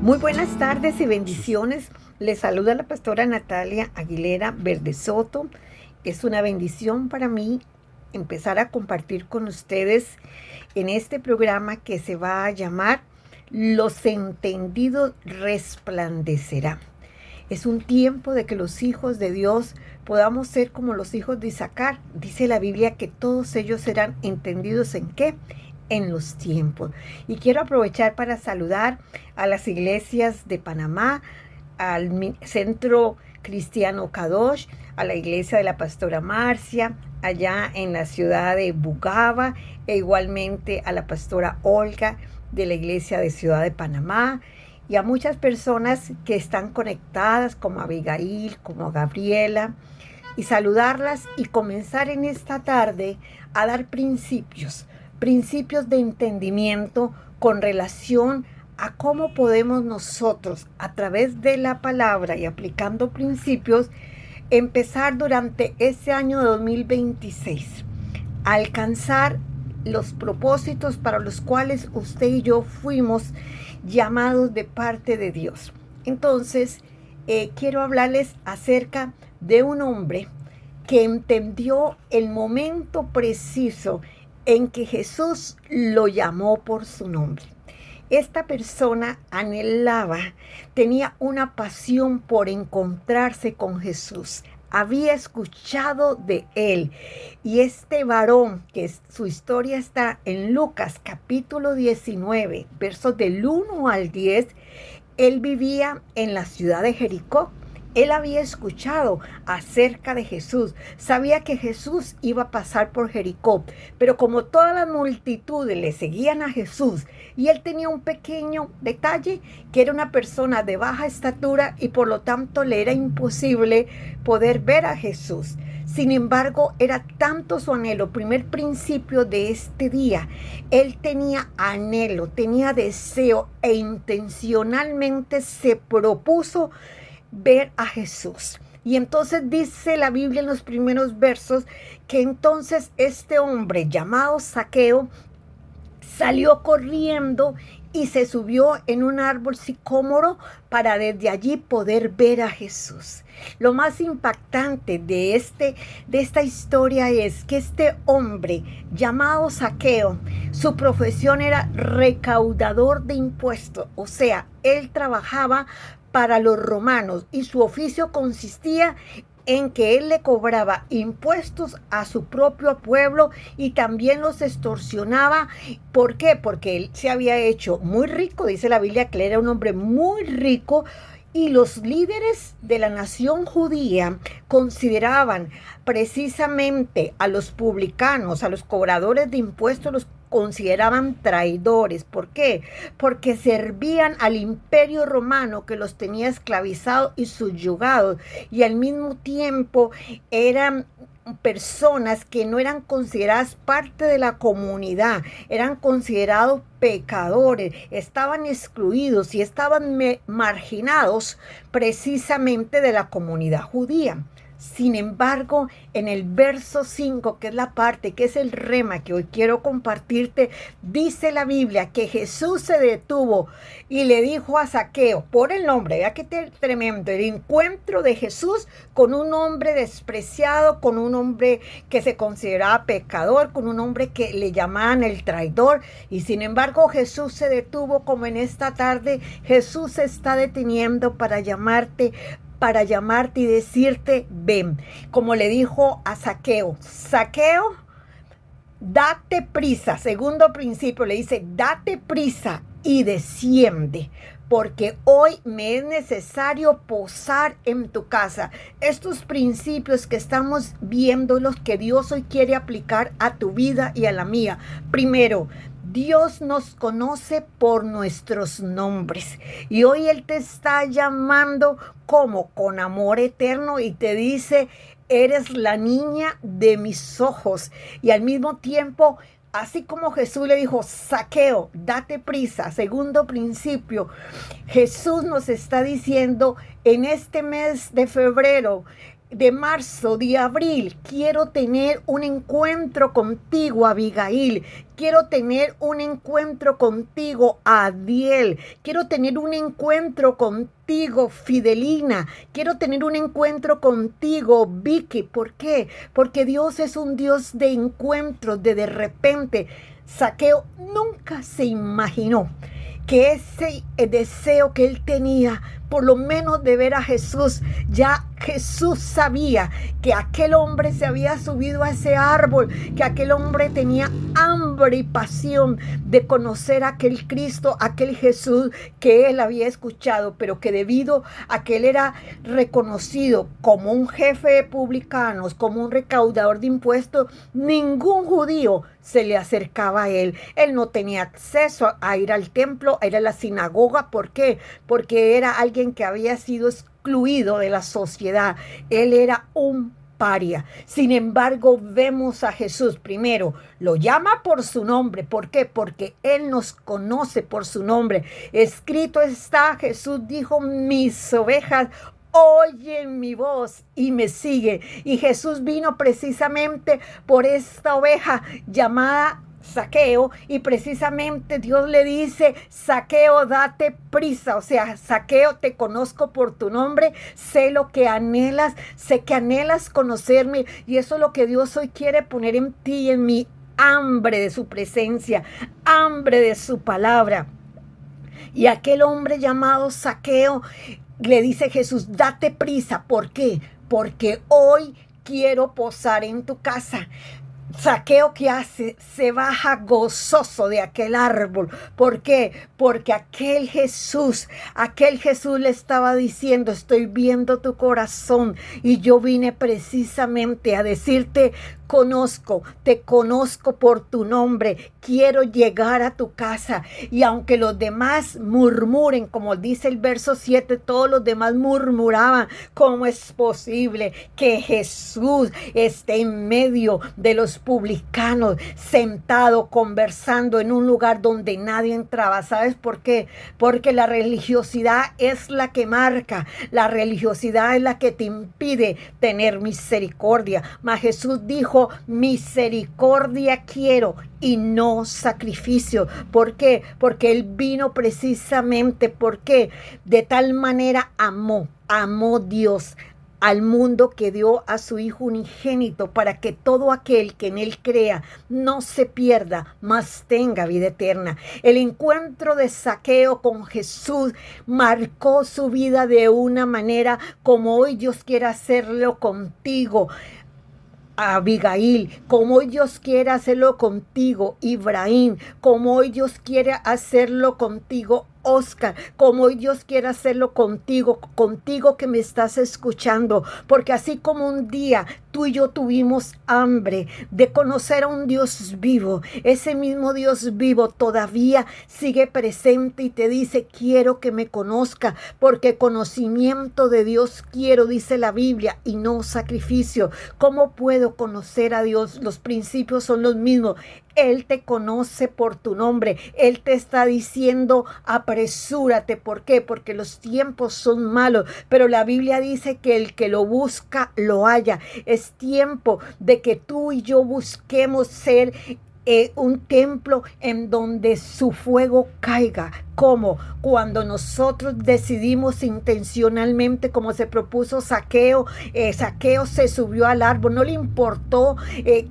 Muy buenas tardes y bendiciones. Les saluda la pastora Natalia Aguilera Verdesoto. Es una bendición para mí empezar a compartir con ustedes en este programa que se va a llamar Los entendidos resplandecerán. Es un tiempo de que los hijos de Dios podamos ser como los hijos de Isaacar. Dice la Biblia que todos ellos serán entendidos ¿en qué? En los tiempos. Y quiero aprovechar para saludar a las iglesias de Panamá, al Centro Cristiano Kadosh, a la iglesia de la pastora Marcia, allá en la ciudad de Bugaba, e igualmente a la pastora Olga de la iglesia de Ciudad de Panamá, y a muchas personas que están conectadas, como Abigail, como Gabriela, y saludarlas y comenzar en esta tarde a dar principios de entendimiento con relación a cómo podemos nosotros, a través de la palabra y aplicando principios, empezar durante este año 2026 a alcanzar los propósitos para los cuales usted y yo fuimos llamados de parte de Dios. Entonces, quiero hablarles acerca de un hombre que entendió el momento preciso en que Jesús lo llamó por su nombre. Esta persona anhelaba, tenía una pasión por encontrarse con Jesús. Había escuchado de él. Y este varón, que su historia está en Lucas capítulo 19, versos del 1 al 10, él vivía en la ciudad de Jericó. Él había escuchado acerca de Jesús, sabía que Jesús iba a pasar por Jericó, pero como todas las multitudes le seguían a Jesús, y él tenía un pequeño detalle, que era una persona de baja estatura y por lo tanto le era imposible poder ver a Jesús. Sin embargo, era tanto su anhelo, primer principio de este día, él tenía anhelo, tenía deseo e intencionalmente se propuso ver a Jesús. Y entonces dice la Biblia en los primeros versos que entonces este hombre llamado Zaqueo salió corriendo y se subió en un árbol sicómoro para desde allí poder ver a Jesús. Lo más impactante de esta historia es que este hombre llamado Zaqueo, su profesión era recaudador de impuestos, o sea, él trabajaba para los romanos y su oficio consistía en que él le cobraba impuestos a su propio pueblo y también los extorsionaba. ¿Por qué? Porque él se había hecho muy rico, dice la Biblia que él era un hombre muy rico, y los líderes de la nación judía consideraban precisamente a los publicanos, a los cobradores de impuestos, los consideraban traidores. ¿Por qué? Porque servían al imperio romano que los tenía esclavizados y subyugados, y al mismo tiempo eran personas que no eran consideradas parte de la comunidad, eran considerados pecadores, estaban excluidos y estaban marginados precisamente de la comunidad judía. Sin embargo, en el verso 5, que es la parte, que es el rema que hoy quiero compartirte, dice la Biblia que Jesús se detuvo y le dijo a Zaqueo, por el nombre, vea qué tremendo, el encuentro de Jesús con un hombre despreciado, con un hombre que se consideraba pecador, con un hombre que le llamaban el traidor, y sin embargo Jesús se detuvo. Como en esta tarde, Jesús se está deteniendo para llamarte y decirte, ven. Como le dijo a Zaqueo, Zaqueo, date prisa. Segundo principio, le dice, date prisa y desciende, porque hoy me es necesario posar en tu casa. Estos principios que estamos viendo, los que Dios hoy quiere aplicar a tu vida y a la mía. Primero, Dios nos conoce por nuestros nombres, y hoy Él te está llamando como con amor eterno y te dice, eres la niña de mis ojos. Y al mismo tiempo, así como Jesús le dijo, Zaqueo, date prisa. Segundo principio, Jesús nos está diciendo en este mes de febrero, de marzo, de abril. Quiero tener un encuentro contigo, Abigail. Quiero tener un encuentro contigo, Adiel. Quiero tener un encuentro contigo, Fidelina. Quiero tener un encuentro contigo, Vicky. ¿Por qué? Porque Dios es un Dios de encuentros, de repente. Zaqueo nunca se imaginó que ese deseo que él tenía, por lo menos de ver a Jesús, ya Jesús sabía que aquel hombre se había subido a ese árbol, que aquel hombre tenía hambre y pasión de conocer a aquel Cristo, aquel Jesús que él había escuchado, pero que debido a que él era reconocido como un jefe de publicanos, como un recaudador de impuestos, ningún judío se le acercaba a él. Él no tenía acceso a ir al templo, a ir a la sinagoga. ¿Por qué? Porque era alguien que había sido excluido de la sociedad. Él era un paria. Sin embargo, vemos a Jesús. Primero, lo llama por su nombre. ¿Por qué? Porque Él nos conoce por su nombre. Escrito está, Jesús dijo, mis ovejas oyen mi voz y me sigue. Y Jesús vino precisamente por esta oveja llamada Zaqueo, y precisamente Dios le dice: Zaqueo, date prisa. O sea, Zaqueo, te conozco por tu nombre, sé lo que anhelas, sé que anhelas conocerme, y eso es lo que Dios hoy quiere poner en ti y en mí: hambre de su presencia, hambre de su palabra. Y aquel hombre llamado Zaqueo, le dice Jesús: date prisa. ¿Por qué? Porque hoy quiero posar en tu casa. Zaqueo, ¿qué hace? Se baja gozoso de aquel árbol. ¿Por qué? Porque aquel Jesús le estaba diciendo: estoy viendo tu corazón y yo vine precisamente a decirte: te conozco por tu nombre, quiero llegar a tu casa. Y aunque los demás murmuren, como dice el verso 7, todos los demás murmuraban: ¿cómo es posible que Jesús esté en medio de los publicanos, sentado, conversando en un lugar donde nadie entraba? ¿Sabes por qué? Porque la religiosidad es la que marca, la religiosidad es la que te impide tener misericordia. Mas Jesús dijo: misericordia quiero y no sacrificio. ¿Por qué? Porque Él vino precisamente porque de tal manera amó Dios al mundo, que dio a su Hijo unigénito, para que todo aquel que en Él crea no se pierda, mas tenga vida eterna. El encuentro de Zaqueo con Jesús marcó su vida de una manera como hoy Dios quiere hacerlo contigo, Abigail, como hoy Dios quiere hacerlo contigo, Ibrahim, como hoy Dios quiere hacerlo contigo, Oscar, como hoy Dios quiere hacerlo contigo que me estás escuchando. Porque así como un día tú y yo tuvimos hambre de conocer a un Dios vivo, ese mismo Dios vivo todavía sigue presente y te dice: quiero que me conozca, porque conocimiento de Dios quiero, dice la Biblia, y no sacrificio. ¿Cómo puedo conocer a Dios? Los principios son los mismos. Él te conoce por tu nombre. Él te está diciendo: apresúrate. ¿Por qué? Porque los tiempos son malos. Pero la Biblia dice que el que lo busca, lo halla. Es tiempo de que tú y yo busquemos ser un templo en donde su fuego caiga. ¿Cómo? Cuando nosotros decidimos intencionalmente, como se propuso Zaqueo. Zaqueo se subió al árbol, no le importó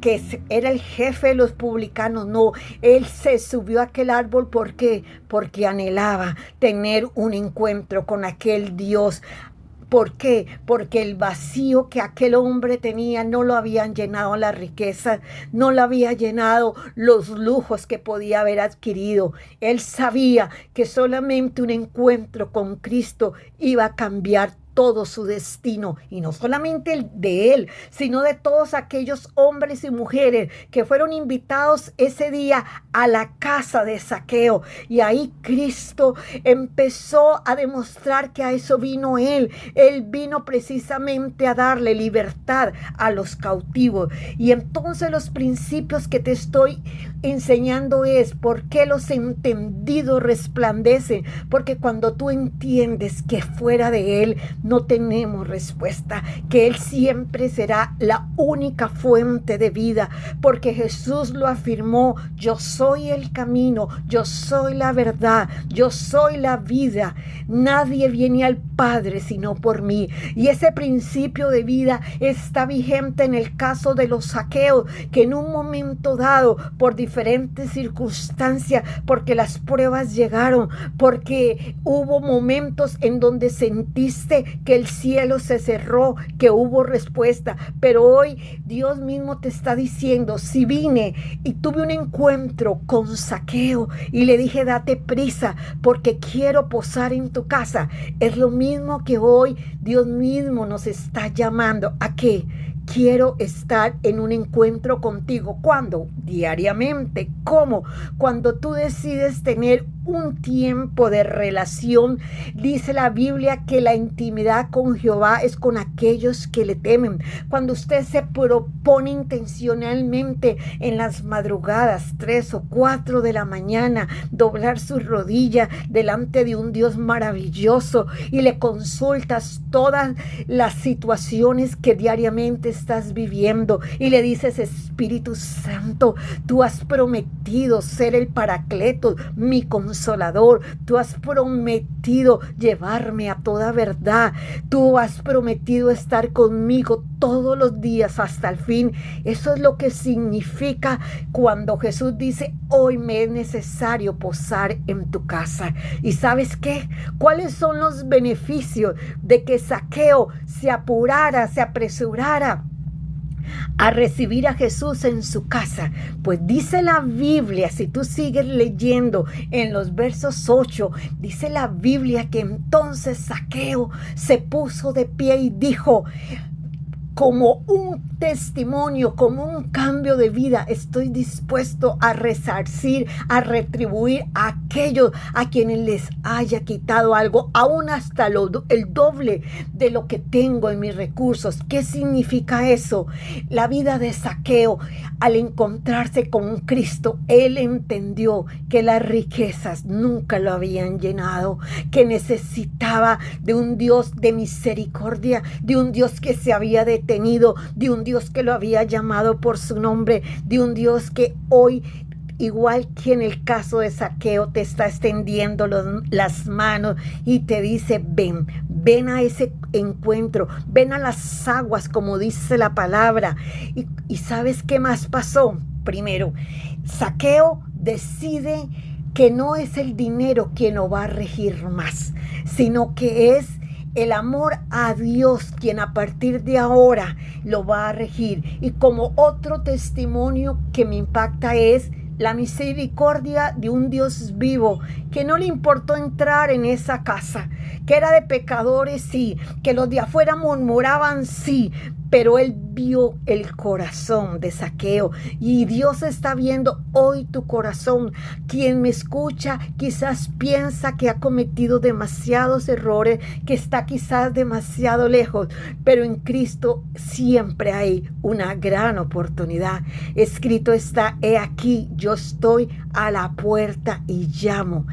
que era el jefe de los publicanos, no, él se subió a aquel árbol. ¿Por qué? Porque anhelaba tener un encuentro con aquel Dios. ¿Por qué? Porque el vacío que aquel hombre tenía no lo habían llenado las riquezas, no lo había llenado los lujos que podía haber adquirido. Él sabía que solamente un encuentro con Cristo iba a cambiar todo su destino, y no solamente el de él, sino de todos aquellos hombres y mujeres que fueron invitados ese día a la casa de Zaqueo. Y ahí Cristo empezó a demostrar que a eso vino Él. Él vino precisamente a darle libertad a los cautivos. Y entonces los principios que te estoy enseñando es: ¿por qué los entendidos resplandecen? Porque cuando tú entiendes que fuera de Él no tenemos respuesta, que Él siempre será la única fuente de vida, porque Jesús lo afirmó: yo soy el camino, yo soy la verdad, yo soy la vida. Nadie viene al Padre sino por mí. Y ese principio de vida está vigente en el caso de los saqueos, que en un momento dado, por diferentes circunstancias, porque las pruebas llegaron, porque hubo momentos en donde sentiste que el cielo se cerró, que hubo respuesta, pero hoy Dios mismo te está diciendo: si vine y tuve un encuentro con Zaqueo y le dije date prisa porque quiero posar en tu casa, es lo mismo que hoy Dios mismo nos está llamando a que quiero estar en un encuentro contigo. ¿Cuándo? Diariamente. ¿Cómo? Cuando tú decides tener un tiempo de relación. Dice la Biblia que la intimidad con Jehová es con aquellos que le temen. Cuando usted se propone intencionalmente en las madrugadas, 3 o 4 de la mañana, doblar sus rodillas delante de un Dios maravilloso y le consultas todas las situaciones que diariamente estás viviendo y le dices: Espíritu Santo, tú has prometido ser el Paracleto, mi consolador, tú has prometido llevarme a toda verdad, tú has prometido estar conmigo todos los días hasta el fin. Eso es lo que significa cuando Jesús dice: hoy me es necesario posar en tu casa. ¿Y sabes qué? ¿Cuáles son los beneficios de que Zaqueo se apurara, se apresurara a recibir a Jesús en su casa? Pues dice la Biblia, si tú sigues leyendo en los versos 8, dice la Biblia que entonces Zaqueo se puso de pie y dijo, como un testimonio, como un cambio de vida: estoy dispuesto a resarcir, a retribuir a aquellos a quienes les haya quitado algo, aún hasta el doble de lo que tengo en mis recursos. ¿Qué significa eso? La vida de Zaqueo, al encontrarse con Cristo, él entendió que las riquezas nunca lo habían llenado, que necesitaba de un Dios de misericordia, de un Dios que se había detenido, de un Dios que lo había llamado por su nombre, de un Dios que hoy, igual que en el caso de Zaqueo, te está extendiendo las manos y te dice: ven a ese encuentro, ven a las aguas, como dice la palabra. Y ¿sabes qué más pasó? Primero, Zaqueo decide que no es el dinero quien lo va a regir más, sino que es el amor a Dios quien a partir de ahora lo va a regir. Y como otro testimonio que me impacta es la misericordia de un Dios vivo, que no le importó entrar en esa casa, que era de pecadores, sí, que los de afuera murmuraban, sí, pero él vio el corazón de Zaqueo y Dios está viendo hoy tu corazón. Quien me escucha quizás piensa que ha cometido demasiados errores, que está quizás demasiado lejos, pero en Cristo siempre hay una gran oportunidad. Escrito está: he aquí, yo estoy a la puerta y llamo.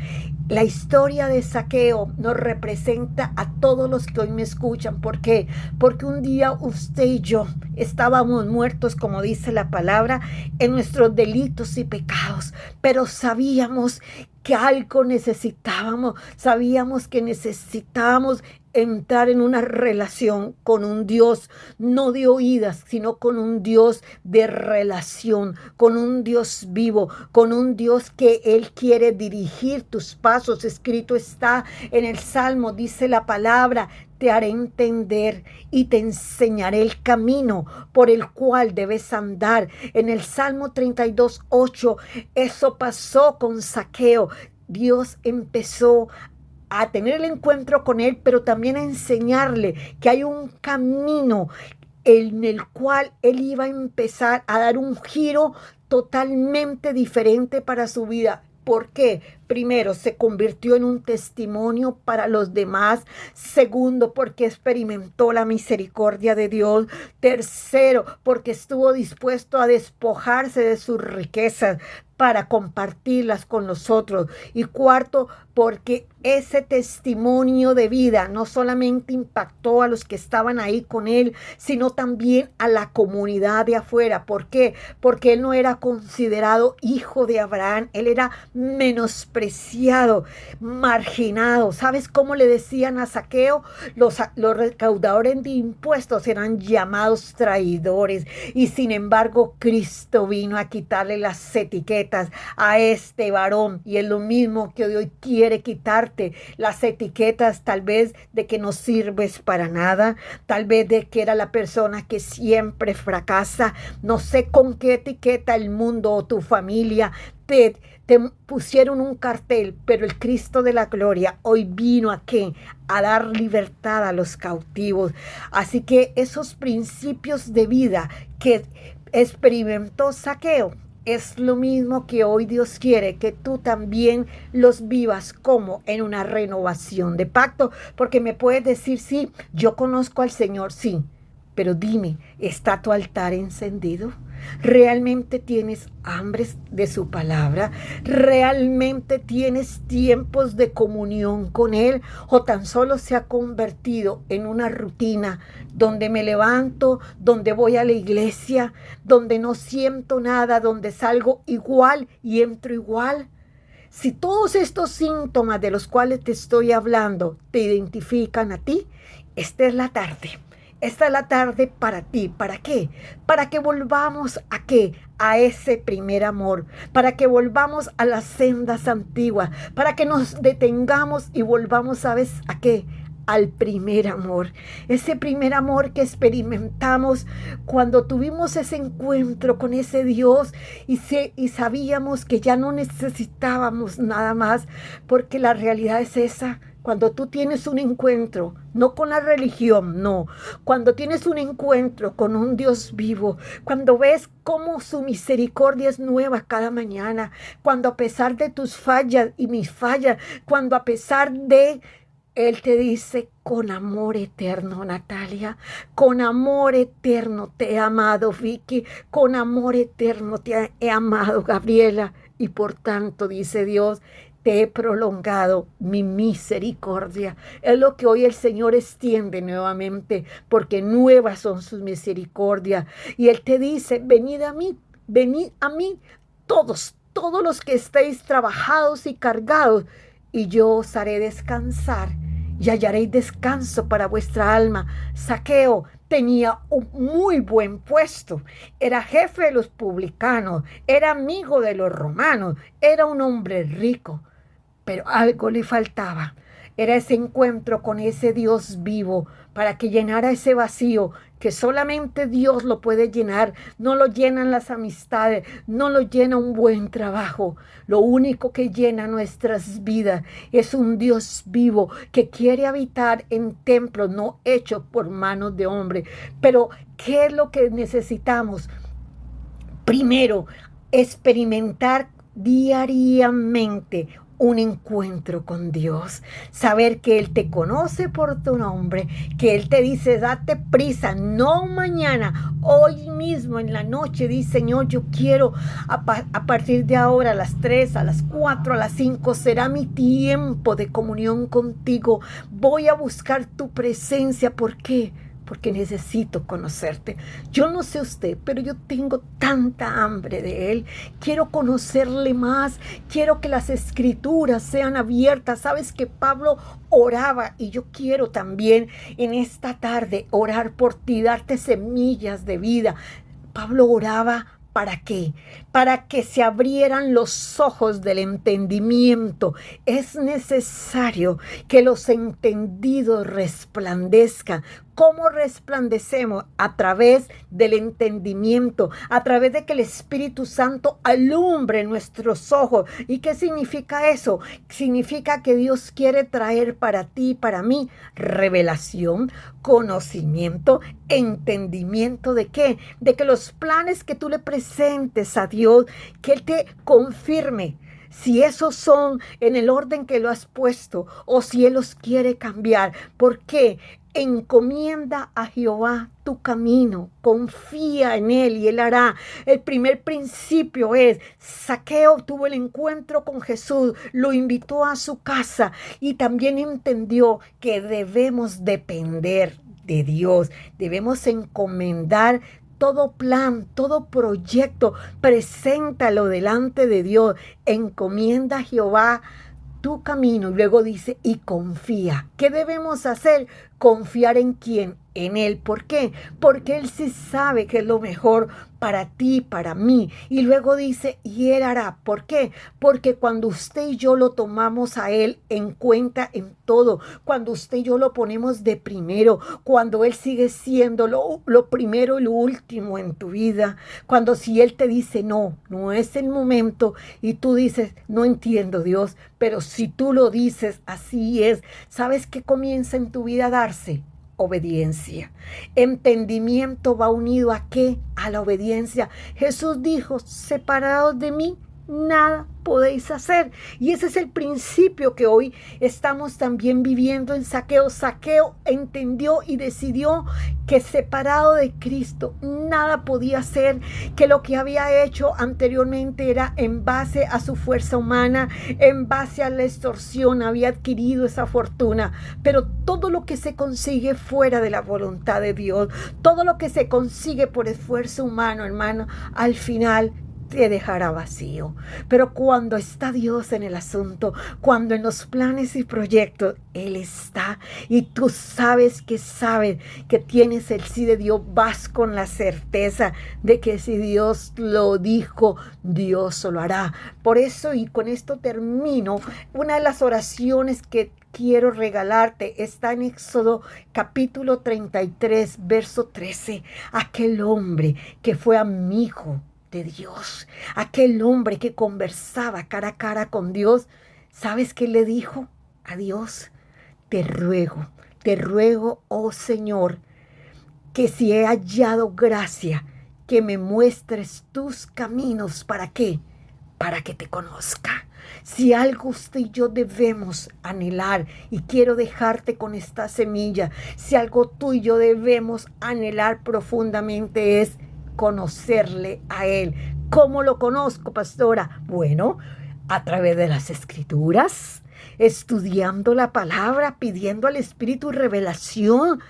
La historia de Zaqueo nos representa a todos los que hoy me escuchan. ¿Por qué? Porque un día usted y yo estábamos muertos, como dice la palabra, en nuestros delitos y pecados, pero sabíamos que algo necesitábamos, sabíamos que necesitábamos entrar en una relación con un Dios, no de oídas, sino con un Dios de relación, con un Dios vivo, con un Dios que Él quiere dirigir tus pasos. Escrito está en el Salmo, dice la palabra: te haré entender y te enseñaré el camino por el cual debes andar. En el Salmo 32:8, eso pasó con Zaqueo. Dios empezó a tener el encuentro con él, pero también a enseñarle que hay un camino en el cual él iba a empezar a dar un giro totalmente diferente para su vida. ¿Por qué? Primero, se convirtió en un testimonio para los demás. Segundo, porque experimentó la misericordia de Dios. Tercero, porque estuvo dispuesto a despojarse de sus riquezas para compartirlas con los otros. Y cuarto, porque ese testimonio de vida no solamente impactó a los que estaban ahí con él, sino también a la comunidad de afuera. ¿Por qué? Porque él no era considerado hijo de Abraham, él era menospreciado, marginado. ¿Sabes cómo le decían a Zaqueo? Los recaudadores de impuestos eran llamados traidores, y sin embargo Cristo vino a quitarle las etiquetas a este varón, y es lo mismo que hoy quiere quitarte las etiquetas, tal vez de que no sirves para nada, tal vez de que era la persona que siempre fracasa. No sé con qué etiqueta el mundo o tu familia te pusieron un cartel, pero el Cristo de la gloria hoy vino aquí a dar libertad a los cautivos. Así que esos principios de vida que experimentó Zaqueo es lo mismo que hoy Dios quiere que tú también los vivas, como en una renovación de pacto. Porque me puedes decir, sí, yo conozco al Señor, sí, pero dime, ¿está tu altar encendido? ¿Realmente tienes hambre de su palabra? ¿Realmente tienes tiempos de comunión con Él? ¿O tan solo se ha convertido en una rutina donde me levanto, donde voy a la iglesia, donde no siento nada, donde salgo igual y entro igual? Si todos estos síntomas de los cuales te estoy hablando te identifican a ti, esta es la tarde. Esta es la tarde para ti. ¿Para qué? Para que volvamos a qué? A ese primer amor. Para que volvamos a las sendas antiguas. Para que nos detengamos y volvamos, ¿sabes a qué? Al primer amor. Ese primer amor que experimentamos cuando tuvimos ese encuentro con ese Dios y sabíamos que ya no necesitábamos nada más, porque la realidad es esa. Cuando tú tienes un encuentro, no con la religión, no. Cuando tienes un encuentro con un Dios vivo, cuando ves cómo su misericordia es nueva cada mañana, cuando a pesar de tus fallas y mis fallas, cuando a pesar de... Él te dice, con amor eterno, Natalia, con amor eterno te he amado, Vicky, con amor eterno te he amado, Gabriela, y por tanto, dice Dios, te he prolongado mi misericordia. Es lo que hoy el Señor extiende nuevamente, porque nuevas son sus misericordias. Y Él te dice, venid a mí, todos los que estéis trabajados y cargados, y yo os haré descansar, y hallaréis descanso para vuestra alma. Zaqueo tenía un muy buen puesto, era jefe de los publicanos, era amigo de los romanos, era un hombre rico, pero algo le faltaba. Era ese encuentro con ese Dios vivo para que llenara ese vacío que solamente Dios lo puede llenar. No lo llenan las amistades, no lo llena un buen trabajo. Lo único que llena nuestras vidas es un Dios vivo que quiere habitar en templos no hechos por manos de hombre. Pero, ¿qué es lo que necesitamos? Primero, experimentar diariamente un encuentro con Dios, saber que Él te conoce por tu nombre, que Él te dice, date prisa, no mañana, hoy mismo en la noche. Dice, Señor, yo quiero a partir de ahora, a las 3, a las 4, a las 5, será mi tiempo de comunión contigo. Voy a buscar tu presencia. ¿Por qué? Porque necesito conocerte. Yo no sé usted, pero yo tengo tanta hambre de Él. Quiero conocerle más. Quiero que las escrituras sean abiertas. Sabes que Pablo oraba, y yo quiero también en esta tarde orar por ti, darte semillas de vida. Pablo oraba. ¿Para qué? Para que se abrieran los ojos del entendimiento. Es necesario que los entendidos resplandezcan. ¿Cómo resplandecemos? A través del entendimiento, a través de que el Espíritu Santo alumbre nuestros ojos. ¿Y qué significa eso? Significa que Dios quiere traer para ti y para mí revelación, conocimiento, entendimiento. ¿De qué? De que los planes que tú le presentes a Dios, que Él te confirme. si esos son en el orden que lo has puesto o si Él los quiere cambiar. ¿Por qué? Encomienda a Jehová tu camino, confía en Él y Él hará. El primer principio es, Zaqueo tuvo el encuentro con Jesús, lo invitó a su casa y también entendió que debemos depender de Dios, debemos encomendar todo plan, todo proyecto, preséntalo delante de Dios, encomienda a Jehová tu camino. Y luego dice, y confía. ¿Qué debemos hacer? Confiar en quién, en Él. ¿Por qué? Porque Él sí sabe que es lo mejor para ti, para mí. Y luego dice, y Él hará. ¿Por qué? Porque cuando usted y yo lo tomamos a Él en cuenta en todo, cuando usted y yo lo ponemos de primero, cuando Él sigue siendo lo primero y lo último en tu vida, cuando si Él te dice, no, no es el momento, y tú dices, no entiendo, Dios, pero si tú lo dices, así es, ¿sabes qué comienza en tu vida a darse? Obediencia. Entendimiento va unido ¿a qué? A la obediencia. Jesús dijo, separados de mí, nada podéis hacer. Y ese es el principio que hoy estamos también viviendo en Zaqueo. Zaqueo entendió y decidió que separado de Cristo nada podía hacer, que lo que había hecho anteriormente era en base a su fuerza humana, en base a la extorsión, había adquirido esa fortuna. Pero todo lo que se consigue fuera de la voluntad de Dios, todo lo que se consigue por esfuerzo humano, hermano, al final te dejará vacío. Pero cuando está Dios en el asunto, cuando en los planes y proyectos Él está y tú sabes que tienes el sí de Dios, vas con la certeza de que si Dios lo dijo, Dios lo hará. Por eso, y con esto termino, una de las oraciones que quiero regalarte está en Éxodo capítulo 33, verso 13. Aquel hombre que fue amigo de Dios, aquel hombre que conversaba cara a cara con Dios, ¿sabes qué le dijo a Dios? Te ruego, oh Señor, que si he hallado gracia, que me muestres tus caminos. ¿Para qué? Para que te conozca. Si algo usted y yo debemos anhelar, y quiero dejarte con esta semilla, si algo tú y yo debemos anhelar profundamente es conocerle a Él. ¿Cómo lo conozco, pastora? Bueno, a través de las Escrituras, estudiando la palabra, pidiendo al Espíritu revelación.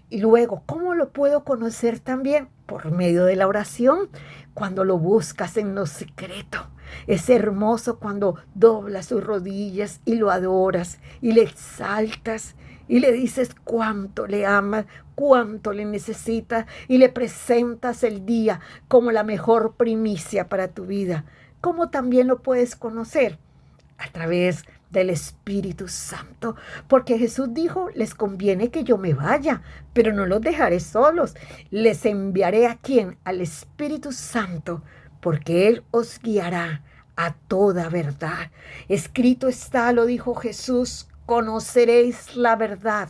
Y luego, ¿cómo lo puedo conocer también? Por medio de la oración, cuando lo buscas en lo secreto. Es hermoso cuando doblas sus rodillas y lo adoras y le exaltas y le dices cuánto le amas, cuánto le necesitas y le presentas el día como la mejor primicia para tu vida. ¿Cómo también lo puedes conocer? A través del Espíritu Santo, porque Jesús dijo, les conviene que yo me vaya, pero no los dejaré solos, les enviaré ¿a quién? Al Espíritu Santo, porque Él os guiará a toda verdad. Escrito está, lo dijo Jesús, conoceréis la verdad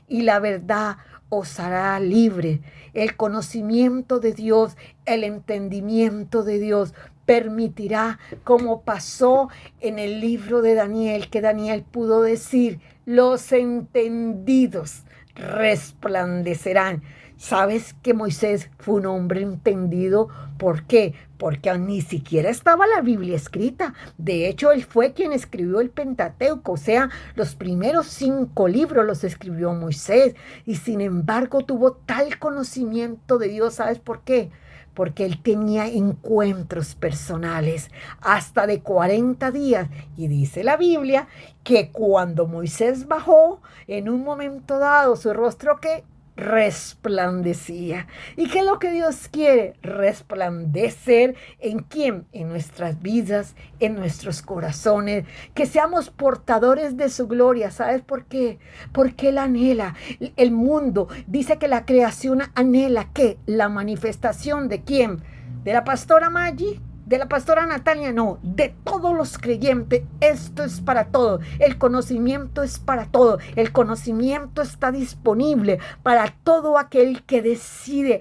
y la verdad os hará libre. El conocimiento de Dios, el entendimiento de Dios permitirá, como pasó en el libro de Daniel, que Daniel pudo decir, los entendidos resplandecerán. ¿Sabes que Moisés fue un hombre entendido? ¿Por qué? Porque ni siquiera estaba la Biblia escrita. De hecho, él fue quien escribió el Pentateuco, o sea, los primeros 5 libros los escribió Moisés. Y sin embargo, tuvo tal conocimiento de Dios. ¿Sabes por qué? Porque él tenía encuentros personales hasta de 40 días. Y dice la Biblia que cuando Moisés bajó, en un momento dado, su rostro ¿qué? Resplandecía. ¿Y qué es lo que Dios quiere? Resplandecer ¿en quién? En nuestras vidas, en nuestros corazones, que seamos portadores de su gloria. ¿Sabes por qué? Porque Él anhela, el mundo dice que la creación anhela ¿qué? La manifestación ¿de quién? ¿De la pastora Maggie? ¿De la pastora Natalia? No, de todos los creyentes. Esto es para todos. El conocimiento es para todos. El conocimiento está disponible para todo aquel que decide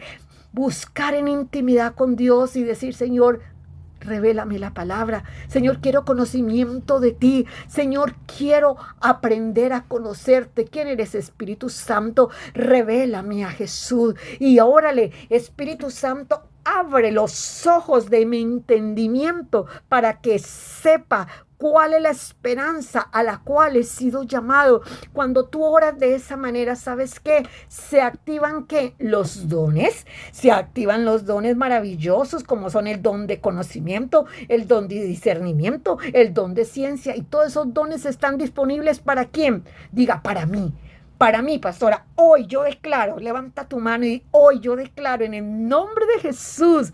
buscar en intimidad con Dios y decir, Señor, revélame la palabra. Señor, quiero conocimiento de ti. Señor, quiero aprender a conocerte. ¿Quién eres, Espíritu Santo? Revélame a Jesús. Y órale, Espíritu Santo, abre los ojos de mi entendimiento para que sepa cuál es la esperanza a la cual he sido llamado. Cuando tú oras de esa manera, ¿sabes qué? Se activan ¿qué? Los dones. Se activan los dones maravillosos como son el don de conocimiento, el don de discernimiento, el don de ciencia. Y todos esos dones están disponibles ¿para quién? Diga, para mí. Para mí, pastora, hoy yo declaro, levanta tu mano y hoy yo declaro en el nombre de Jesús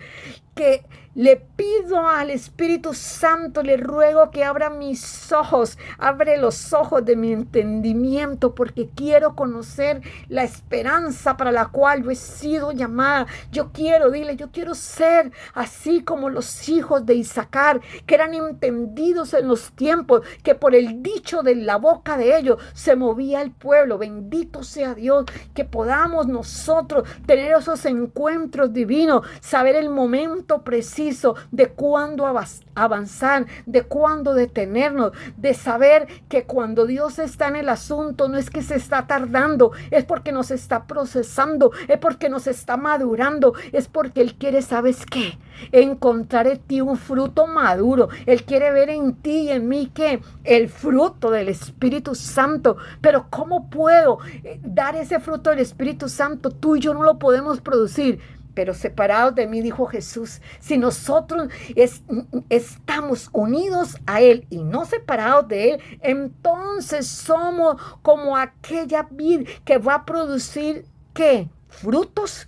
que le pido al Espíritu Santo, le ruego que abra mis ojos, abre los ojos de mi entendimiento, porque quiero conocer la esperanza para la cual yo he sido llamada. Yo quiero ser así como los hijos de Isaacar, que eran entendidos en los tiempos, que por el dicho de la boca de ellos se movía el pueblo. Bendito sea Dios, que podamos nosotros tener esos encuentros divinos, saber el momento preciso de cuándo avanzar, de cuándo detenernos, de saber que cuando Dios está en el asunto no es que se está tardando, es porque nos está procesando, es porque nos está madurando, es porque Él quiere, ¿sabes qué? Encontrar en ti un fruto maduro. Él quiere ver en ti y en mí ¿qué? El fruto del Espíritu Santo. Pero ¿cómo puedo dar ese fruto del Espíritu Santo? Tú y yo no lo podemos producir. Pero separados de mí, dijo Jesús, si nosotros estamos unidos a Él y no separados de Él, entonces somos como aquella vid que va a producir, ¿qué? Frutos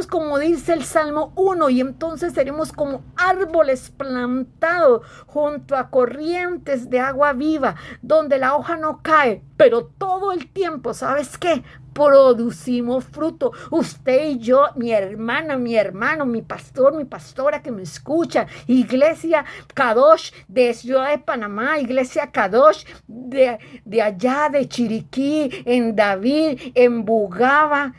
como dice el Salmo 1, y entonces seremos como árboles plantados junto a corrientes de agua viva, donde la hoja no cae, pero todo el tiempo, ¿sabes qué? Producimos fruto. Usted y yo, mi hermana, mi hermano, mi pastor, mi pastora que me escucha, Iglesia Kadosh de Ciudad de Panamá, Iglesia Kadosh de allá de Chiriquí, en David, en Bugaba,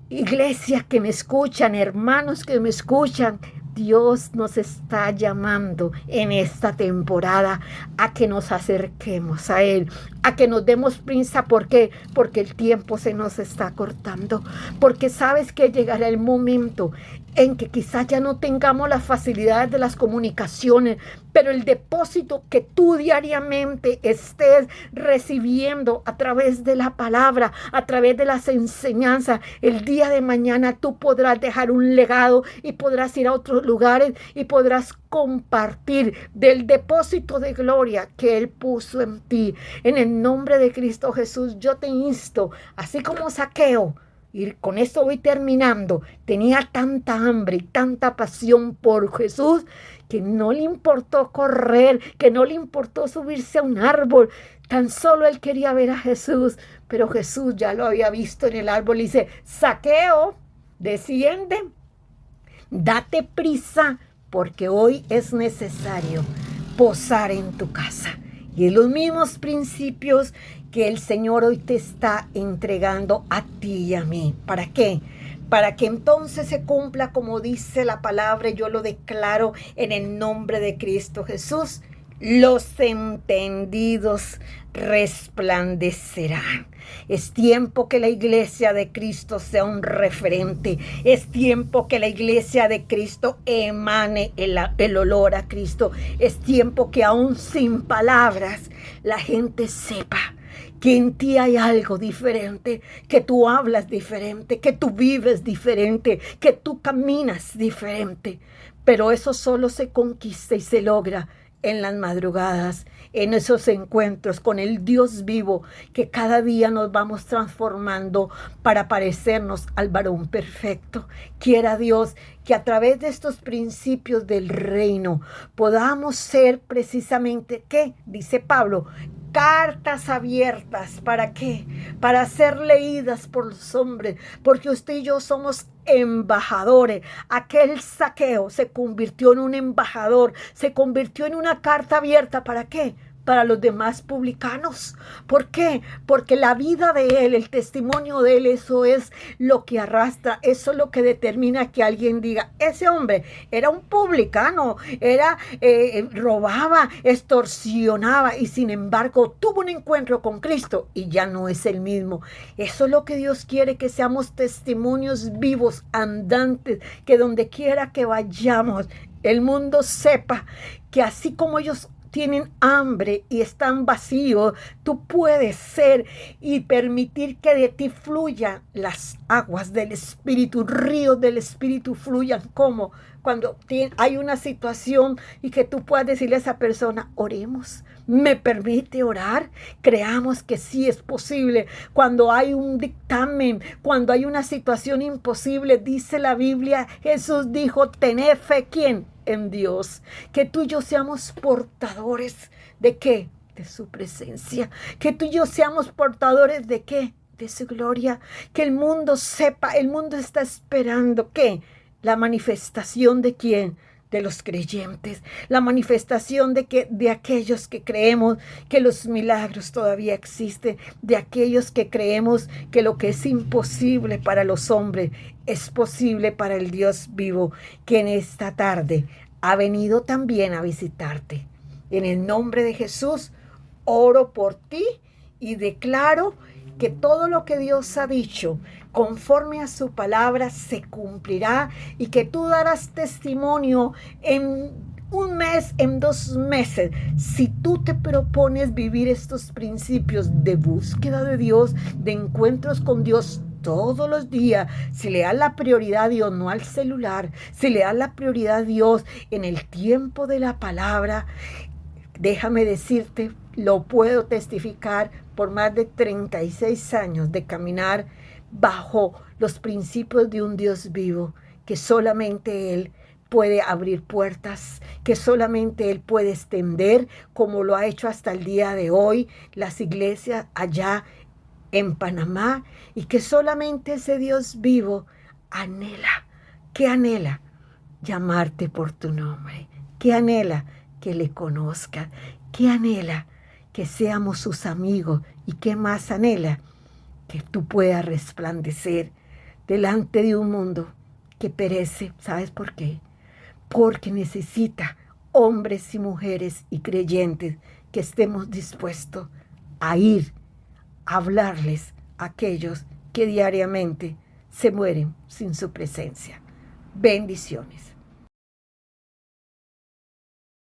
iglesias que me escuchan, hermanos que me escuchan, Dios nos está llamando en esta temporada a que nos acerquemos a Él, a que nos demos prisa. ¿Por qué? Porque el tiempo se nos está cortando, porque sabes que llegará el momento en que quizás ya no tengamos las facilidades de las comunicaciones, pero el depósito que tú diariamente estés recibiendo a través de la palabra, a través de las enseñanzas, el día de mañana tú podrás dejar un legado y podrás ir a otros lugares y podrás compartir del depósito de gloria que Él puso en ti. En el nombre de Cristo Jesús, yo te insto, así como Zaqueo, y con esto voy terminando, tenía tanta hambre y tanta pasión por Jesús que no le importó correr, que no le importó subirse a un árbol. Tan solo él quería ver a Jesús, pero Jesús ya lo había visto en el árbol y dice: Zaqueo, desciende, date prisa, porque hoy es necesario posar en tu casa. Y en los mismos principios que el Señor hoy te está entregando a ti y a mí. ¿Para qué? Para que entonces se cumpla como dice la palabra, yo lo declaro en el nombre de Cristo Jesús. Los entendidos resplandecerán. Es tiempo que la iglesia de Cristo sea un referente. Es tiempo que la iglesia de Cristo emane el olor a Cristo. Es tiempo que aún sin palabras la gente sepa que en ti hay algo diferente, que tú hablas diferente, que tú vives diferente, que tú caminas diferente. Pero eso solo se conquista y se logra en las madrugadas, en esos encuentros con el Dios vivo, que cada día nos vamos transformando para parecernos al varón perfecto. Quiera Dios que a través de estos principios del reino podamos ser precisamente, ¿qué? Dice Pablo, cartas abiertas. ¿Para qué? Para ser leídas por los hombres, porque usted y yo somos embajadores. Aquel Zaqueo se convirtió en un embajador, se convirtió en una carta abierta. ¿Para qué? para los demás publicanos. ¿Por qué? Porque la vida de él, el testimonio de él, eso es lo que arrastra, eso es lo que determina que alguien diga, ese hombre era un publicano, robaba, extorsionaba y sin embargo tuvo un encuentro con Cristo y ya no es el mismo. Eso es lo que Dios quiere, que seamos testimonios vivos, andantes, que donde quiera que vayamos, el mundo sepa que así como ellos tienen hambre y están vacíos, tú puedes ser y permitir que de ti fluyan las aguas del Espíritu, ríos del Espíritu fluyan. Como cuando hay una situación y que tú puedas decirle a esa persona, oremos. ¿Me permite orar? Creamos que sí es posible. Cuando hay un dictamen, cuando hay una situación imposible, dice la Biblia, Jesús dijo, tened fe, ¿quién? En Dios. Que tú y yo seamos portadores ¿de qué? De su presencia. Que tú y yo seamos portadores ¿de qué? De su gloria. Que el mundo sepa, el mundo está esperando ¿qué? La manifestación ¿de quién? De los creyentes, la manifestación de aquellos que creemos que los milagros todavía existen, de aquellos que creemos que lo que es imposible para los hombres es posible para el Dios vivo, que en esta tarde ha venido también a visitarte. En el nombre de Jesús, oro por ti y declaro que todo lo que Dios ha dicho conforme a su palabra se cumplirá y que tú darás testimonio en un mes, en 2 meses. Si tú te propones vivir estos principios de búsqueda de Dios, de encuentros con Dios todos los días, si le das la prioridad a Dios, no al celular, si le das la prioridad a Dios en el tiempo de la palabra, déjame decirte, lo puedo testificar por más de 36 años de caminar bajo los principios de un Dios vivo, que solamente Él puede abrir puertas, que solamente Él puede extender, como lo ha hecho hasta el día de hoy, las iglesias allá en Panamá, y que solamente ese Dios vivo anhela, que anhela llamarte por tu nombre, que anhela que le conozca, que anhela que seamos sus amigos y que más anhela que tú puedas resplandecer delante de un mundo que perece. ¿Sabes por qué? Porque necesita hombres y mujeres y creyentes que estemos dispuestos a ir a hablarles a aquellos que diariamente se mueren sin su presencia. Bendiciones.